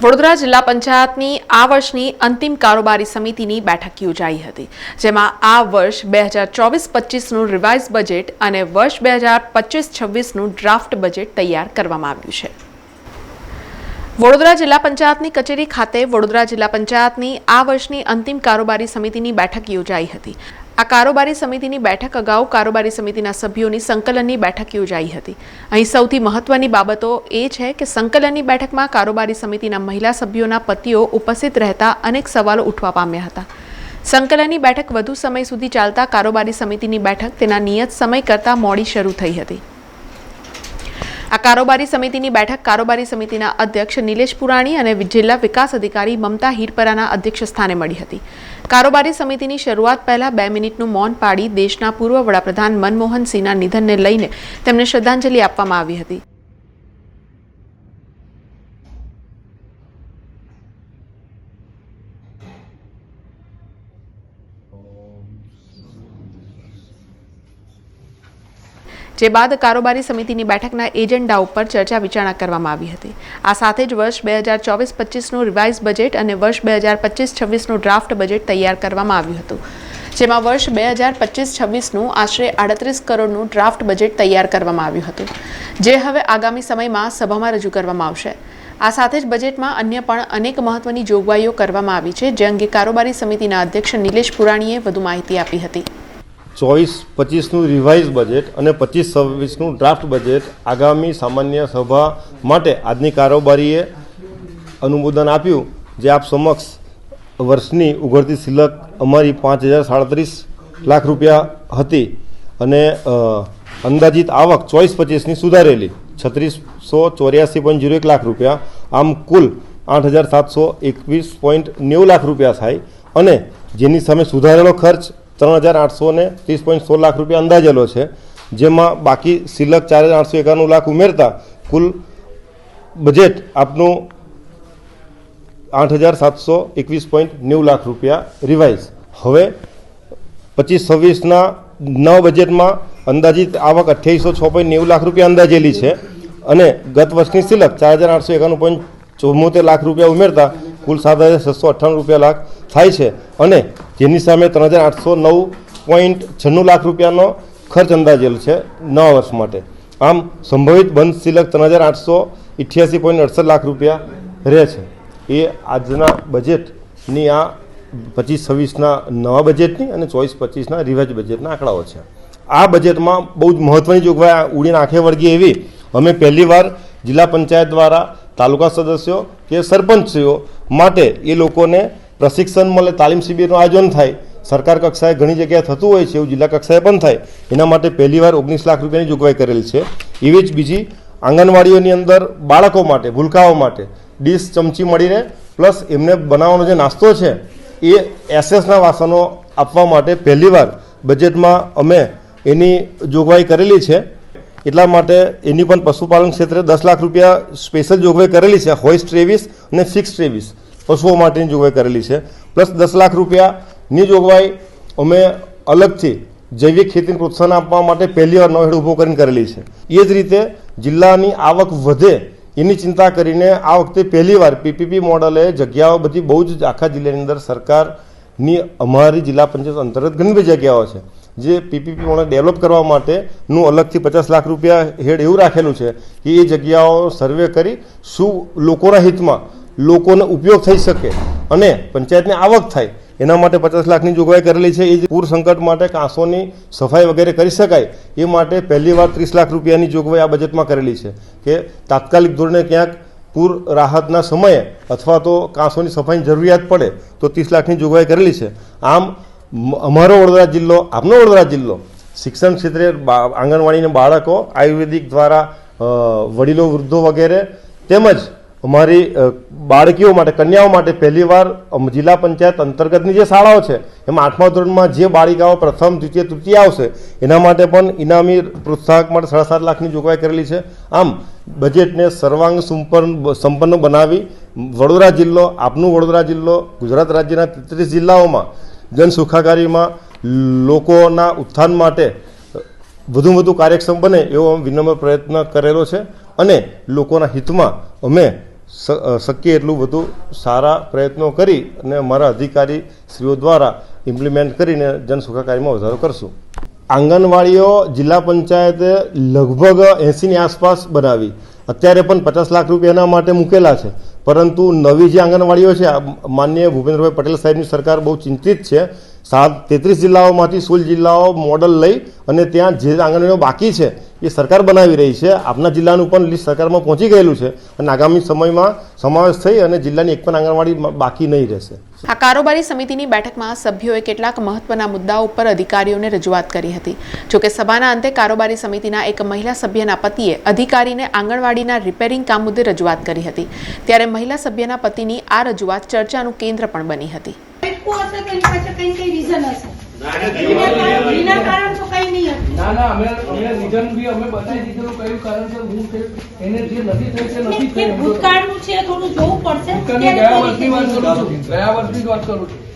વડોદરા જિલ્લા પંચાયતની આ વર્ષની અંતિમ કારોબારી સમિતિની બેઠક યોજાઈ હતી, જેમાં આ વર્ષ 2024-25નું રિવાઇઝ બજેટ અને વર્ષ 2025-26નું ડ્રાફ્ટ બજેટ તૈયાર કરવામાં આવ્યું છે। વડોદરા જિલ્લા પંચાયતની કચેરી ખાતે વડોદરા જિલ્લા પંચાયતની આ વર્ષની અંતિમ કારોબારી સમિતિની બેઠક યોજાઈ હતી। આ કારોબારી સમિતિની બેઠક અગાઉ કારોબારી સમિતિના સભ્યોની સંકલનની બેઠક યોજાઈ હતી। અહીં સૌથી મહત્વની બાબતો એ છે કે સંકલનની બેઠકમાં કારોબારી સમિતિના મહિલા સભ્યોના પતિઓ ઉપસ્થિત રહેતા અનેક સવાલો ઉઠવા પામ્યા હતા। સંકલનની બેઠક વધુ સમય સુધી ચાલતા કારોબારી સમિતિની બેઠક તેના નિયત સમય કરતાં મોડી શરૂ થઈ હતી। આ કારોબારી સમિતિની બેઠક કારોબારી સમિતિના અધ્યક્ષ નિલેશ પુરાણી અને જિલ્લા વિકાસ અધિકારી મમતા હીરપરાના અધ્યક્ષ સ્થાને મળી હતી। કારોબારી સમિતિની શરૂઆત પહેલા 2 મિનિટનું મૌન પાડી દેશના પૂર્વ વડાપ્રધાન મનમોહન સિંહના નિધનને લઈને તેમને શ્રદ્ધાંજલિ આપવામાં આવી હતી। જે બાદ કારોબારી સમિતિની બેઠકના એજન્ડા ઉપર ચર્ચા વિચારણા કરવામાં આવી હતી। આ સાથે જ વર્ષ 2024-25નું રિવાઇઝ બજેટ અને વર્ષ 2025-26નું ડ્રાફ્ટ બજેટ તૈયાર કરવામાં આવ્યું હતું, જેમાં વર્ષ 2025-26નું આશરે 38 કરોડનું ડ્રાફ્ટ બજેટ તૈયાર કરવામાં આવ્યું હતું, જે હવે આગામી સમયમાં સભામાં રજૂ કરવામાં આવશે। આ સાથે જ બજેટમાં અન્ય પણ અનેક મહત્વની જોગવાઈઓ કરવામાં આવી છે, જે અંગે કારોબારી સમિતિના અધ્યક્ષ નિલેશ પુરાણીએ વધુ માહિતી આપી હતી। 24-25નું રિવાઇઝ બજેટ અને 25-26નું ડ્રાફ્ટ બજેટ આગામી સામાન્ય સભા માટે આજની કારોબારીએ અનુમોદન આપ્યું, જે આપ સમક્ષ વર્ષની ઉઘડતી સિલક અમારી 5,037 લાખ રૂપિયા હતી અને અંદાજિત આવક 24-25ની સુધારેલી 3684.01 લાખ રૂપિયા, આમ કુલ 8,721.90 લાખ રૂપિયા થાય અને જેની સામે સુધારેલો ખર્ચ 3,830.16 લાખ રૂપિયા અંદાજેલો છે, જેમાં બાકી સિલક 4,891 લાખ ઉમેરતા કુલ બજેટ આપનું 8,721.90 લાખ રૂપિયા રિવાઇઝ। હવે 25-26ના નવા બજેટમાં અંદાજિત આવક 2806.90 લાખ રૂપિયા અંદાજેલી છે અને ગત વર્ષની સિલક 4,891.74 લાખ રૂપિયા ઉમેરતા કુલ 7,698 લાખ થાય છે અને જેની સામે 3,809.96 લાખ રૂપિયાનો ખર્ચ અંદાજેલ છે નવા વર્ષ માટે। આમ સંભવિત બંધ સિલક 3,888.68 લાખ રૂપિયા રહે છે। એ આજના બજેટની આ 25-26ના નવા બજેટની અને 24-25ના રિવાઇઝ બજેટના આંકડાઓ છે। આ બજેટમાં બહુ જ મહત્વની જોગવાઈ ઉડીને આંખે વળગી એવી અમે પહેલીવાર જિલ્લા પંચાયત દ્વારા તાલુકા સદસ્યો કે સરપંચીઓ માટે એ લોકોને પ્રશિક્ષણ મળે, તાલીમ શિબિરનું આયોજન થાય। સરકાર કક્ષાએ ઘણી જગ્યાએ થતું હોય છે, એવું જિલ્લા કક્ષાએ પણ થાય। એના માટે પહેલીવાર 19 લાખ રૂપિયાની જોગવાઈ કરેલ છે। એવી જ બીજી આંગણવાડીઓની અંદર બાળકો માટે, ભૂલકાઓ માટે ડીશ ચમચી મળીને પ્લસ એમને બનાવવાનો જે નાસ્તો છે એ એસએસના વાસણો આપવા માટે પહેલીવાર બજેટમાં અમે એની જોગવાઈ કરેલી છે। એટલા માટે એની પણ પશુપાલન ક્ષેત્રે 10 લાખ રૂપિયા સ્પેશિયલ જોગવાઈ કરેલી છે। હોઇસ્ટ 23 અને ફિક્સ 23 પશુઓ માટેની જોગવાઈ કરેલી છે, પ્લસ 10 લાખ રૂપિયાની જોગવાઈ અમે અલગથી જૈવિક ખેતીને પ્રોત્સાહન આપવા માટે પહેલીવાર નવો હેડ ઊભો કરીને કરેલી છે। એ જ રીતે જિલ્લાની આવક વધે એની ચિંતા કરીને આ વખતે પહેલીવાર પીપીપી મોડલે જગ્યાઓ બધી બહુ જ આખા જિલ્લાની અંદર સરકારની અમારી જિલ્લા પંચાયત અંતર્ગત ઘણી બધી જગ્યાઓ છે, જે પીપીપી મોડલ ડેવલપ કરવા માટેનું અલગથી 50 લાખ રૂપિયા હેડ એવું રાખેલું છે કે એ જગ્યાઓ સર્વે કરી શું લોકોના હિતમાં લોકોને ઉપયોગ થઈ શકે અને પંચાયતની આવક થાય એના માટે 50 લાખની જોગવાઈ કરેલી છે। એ પૂર સંકટ માટે કાંસોની સફાઈ વગેરે કરી શકાય એ માટે પહેલીવાર 30 લાખ રૂપિયાની જોગવાઈ આ બજેટમાં કરેલી છે કે તાત્કાલિક ધોરણે ક્યાંક પૂર રાહતના સમયે અથવા તો કાંસોની સફાઈની જરૂરિયાત પડે તો 30 લાખની જોગવાઈ કરેલી છે। આમ અમારો વડોદરા જિલ્લો, આપનો વડોદરા જિલ્લો શિક્ષણ ક્ષેત્રે આંગણવાડીના બાળકો, આયુર્વેદિક દ્વારા વડીલો, વૃદ્ધો વગેરે તેમજ અમારી બાળકીઓ માટે, કન્યાઓ માટે પહેલીવાર જિલ્લા પંચાયત અંતર્ગતની જે શાળાઓ છે એમાં 8મા ધોરણમાં જે બાળિકાઓ પ્રથમ, દ્વિતીય, તૃતીય આવશે એના માટે પણ ઇનામી પ્રોત્સાહક માટે 7.5 લાખની જોગવાઈ કરેલી છે। આમ બજેટને સર્વાંગ સંપન્ન બનાવી વડોદરા જિલ્લો, આપનું વડોદરા જિલ્લો ગુજરાત રાજ્યના 33 જિલ્લાઓમાં જન સુખાકારીમાં લોકોના ઉત્થાન માટે વધુ વધુ કાર્યક્ષમ બને એવો વિનમ્ર પ્રયત્ન કરેલો છે અને લોકોના હિતમાં અમે શક્ય એટલું બધું સારા પ્રયત્નો કરી અને અમારા અધિકારીશ્રીઓ દ્વારા ઇમ્પ્લિમેન્ટ કરીને જનસુખાકારીમાં વધારો કરશું. આંગણવાડીઓ જિલ્લા પંચાયતે લગભગ 80ની આસપાસ બનાવી, અત્યારે પણ 50 લાખ રૂપિયા એના માટે મૂકેલા છે. પરંતુ નવી જે આંગણવાડીઓ છે, માનનીય ભૂપેન્દ્રભાઈ પટેલ સાહેબની સરકાર બહુ ચિંતિત છે. 33 જિલ્લાઓમાંથી 16 જિલ્લાઓ મોડલ લઈ અને ત્યાં જે આંગણવાડીઓ બાકી છે એ સરકાર બનાવી રહી છે. આપના જિલ્લાનું પણ લિસ્ટ સરકારમાં પહોંચી ગયેલું છે અને આગામી સમયમાં સમાવેશ થઈ અને જિલ્લાની એક પણ આંગણવાડી બાકી નહીં રહેશે. આ કારોબારી સમિતિની બેઠકમાં સભ્યોએ કેટલાક મહત્વના મુદ્દાઓ ઉપર અધિકારીઓને રજૂઆત કરી હતી. જોકે સભાના અંતે કારોબારી સમિતિના એક મહિલા સભ્યના પતિએ અધિકારીને આંગણવાડીના રિપેરિંગ કામ મુદ્દે રજૂઆત કરી હતી. ત્યારે મહિલા સભ્યના પતિની આ રજૂઆત ચર્ચાનું કેન્દ્ર પણ બની હતી.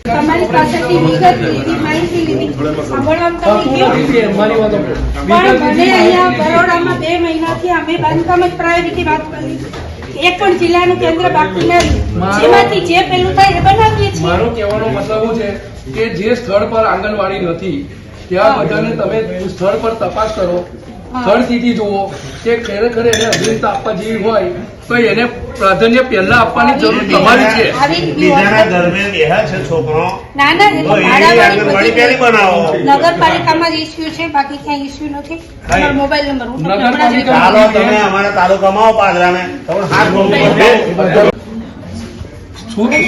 તમારી પાસેથી વિગત લીધી, માહિતી લીધી, સાંભળવામાં મને અહીંયા બરોડામાં 2 મહિનાથી અમે બાંધકામ જ પ્રાયોરિટી વાત કરી. એક પણ જિલ્લાનું કેન્દ્ર બાકી નથી, જેમાંથી જે પેલું થાય એ બનાવીએ છીએ. મારો કહેવાનો મતલબ છે કે જે સ્થળ પર આંગણવાડી નથી ત્યાં બધાને તમે સ્થળ પર તપાસ કરો, સ્થળ સ્થિતિ જુઓ કે ખરેખર એને અધીનતા આપવા જેવી હોય તો એને પ્રાધાન્ય પહેલા આપવાની જરૂર તમારી છે. ના ના, એ તો ભાડાવાળી બધી નગરપાલિકામાં જ ઇસ્યુ છે, બાકી ક્યાંય ઇસ્યુ નથી. તમારો મોબાઈલ નંબર હું તમને હમણાં જ ચાલો તમે અમારા તાલુકામાં આવો પાદરાને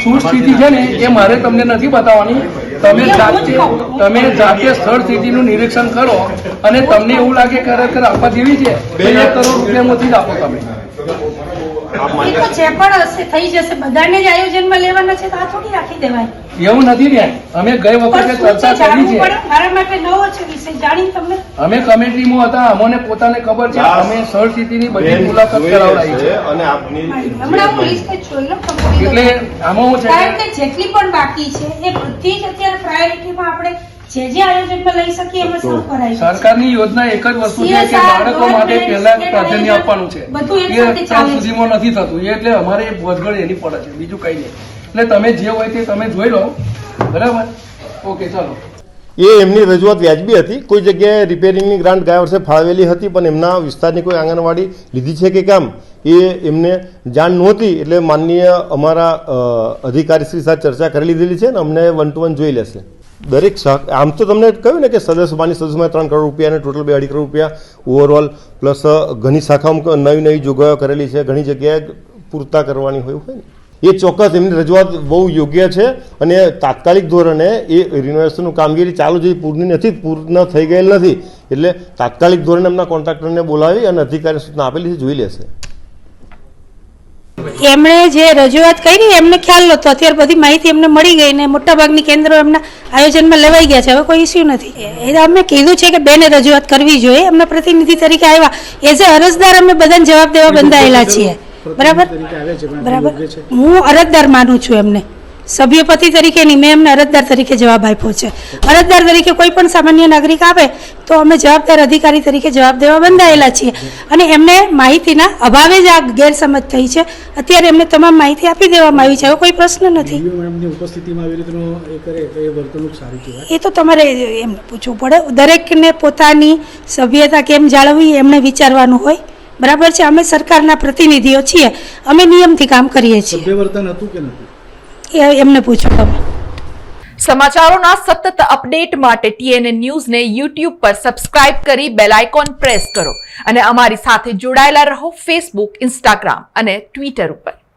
શું સ્થિતિ છે ને એ મારે તમને નથી બતાવવાની. તમે જાતે સ્થળ સ્થિતિનું નિરીક્ષણ કરો અને તમને એવું લાગે કે ખરેખર આપવા જેવી છે તો 1 કરોડ રૂપિયામાંથી જ આપો તમે. એ તો જે પણ હશે થઈ જશે. બધાને જ આયોજનમાં લેવાના છે તો આ થોડી રાખી દેવાય. એવું નથી રહ્યા. અમે ગઈ વખતે ચર્ચા કરી છે. મારા માટે નવો છે વિષય, જાણી તમને. અમે કમિટીમાં હતા, અમને પોતાને ખબર છે. અમે સ્થળ સ્થિતિની બધી મુલાકાત કરાવડાવી છે અને આપની હમણાં હું લિસ્ટ જ જોઈ લઉં. એટલે આમાં હું છે કારણ કે જેટલી પણ બાકી છે એ બધી જ અત્યારે પ્રાયોરિટીમાં આપણે જે આયોજનમાં લઈ શકીએ એમાં સૌ કરાય. સરકારની યોજના એક જ વસ્તુ છે કે બાળકો માટે પહેલા પ્રાધાન્ય આપવાનું છે. એ ત્યાં સુધીમાં નથી થતું, એટલે અમારે વધઘડ એની પડે છે, બીજું કઈ નહીં. એટલે તમે જે હોય તે તમે જોઈ લો. બરાબર, ઓકે, ચાલો. એ એમની રજૂઆત વ્યાજબી હતી. કોઈ જગ્યાએ રિપેરિંગની ગ્રાન્ટ ગયા વર્ષે ફાળવેલી હતી, પણ એમના વિસ્તારની કોઈ આંગણવાડી લીધી છે કે કામ એ એમને જાણ નહોતી. એટલે માનનીય અમારા અધિકારીશ્રી સાથે ચર્ચા કરી લીધેલી છે ને અમને 1 to 1 જોઈ લેશે. દરેક આમ તો તમને કહ્યું ને કે સદસ્યમાં 3 કરોડ રૂપિયા અને ટોટલ 2.5 કરોડ રૂપિયા ઓવરઓલ, પ્લસ ઘણી શાખાઓમાં નવી જોગવાઈઓ કરેલી છે, ઘણી જગ્યાએ પૂરતા કરવાની હોય ને એ ચોક્કસ એમની રજૂઆત બહુ યોગ્ય છે. અને તાત્કાલિક ધોરણે એ રિનોવેશનનું કામગીરી ચાલુ જે પૂર્ણ થઈ ગયેલ નથી, એટલે તાત્કાલિક ધોરણે એમના કોન્ટ્રાક્ટરને બોલાવી અને અધિકારી સૂચના આપેલી છે જોઈ લેશે. એમણે જે રજૂઆત કરી એમને ખ્યાલ નહોતો, અત્યારે બધી માહિતી એમને મળી ગઈ ને મોટાભાગની કેન્દ્રો એમના આયોજનમાં લેવાઈ ગયા છે. હવે કોઈ ઇસ્યુ નથી. એ અમે કીધું છે કે બેને રજૂઆત કરવી જોઈએ. એમના પ્રતિનિધિ તરીકે આવ્યા, એઝ એ અરજદાર અમે બધાને જવાબ દેવા બંધાયેલા છીએ. બરાબર બરાબર, હું અરજદાર માનું છું એમને, સભ્યપતિ તરીકે નહીં, મેં એમને અરજદાર તરીકે જવાબ આપ્યો છે. અરજદાર તરીકે કોઈ પણ સામાન્ય નાગરિક આવે તો અમે જવાબદાર અધિકારી તરીકે જવાબ દેવા બંધાયેલા છીએ. અને એમને માહિતીના અભાવે જ આ ગેરસમજ થઈ છે. અત્યારે એમને તમામ માહિતી આપી દેવામાં આવી છે, હવે કોઈ પ્રશ્ન નથી. એ તો તમારે એમને પૂછવું પડે. દરેકને પોતાની સભ્યતા કેમ જાળવવી એમને વિચારવાનું હોય. બરાબર છે, અમે સરકારના પ્રતિનિધિઓ છીએ, અમે નિયમથી કામ કરીએ છીએ. એમને પૂછો તમે. સમાચારોના સતત અપડેટ માટે TNN ન્યૂઝને YouTube પર સબસ્ક્રાઇબ કરી બેલ આઇકોન પ્રેસ કરો અને અમારી સાથે જોડાયેલા રહો Facebook, Instagram અને Twitter ઉપર.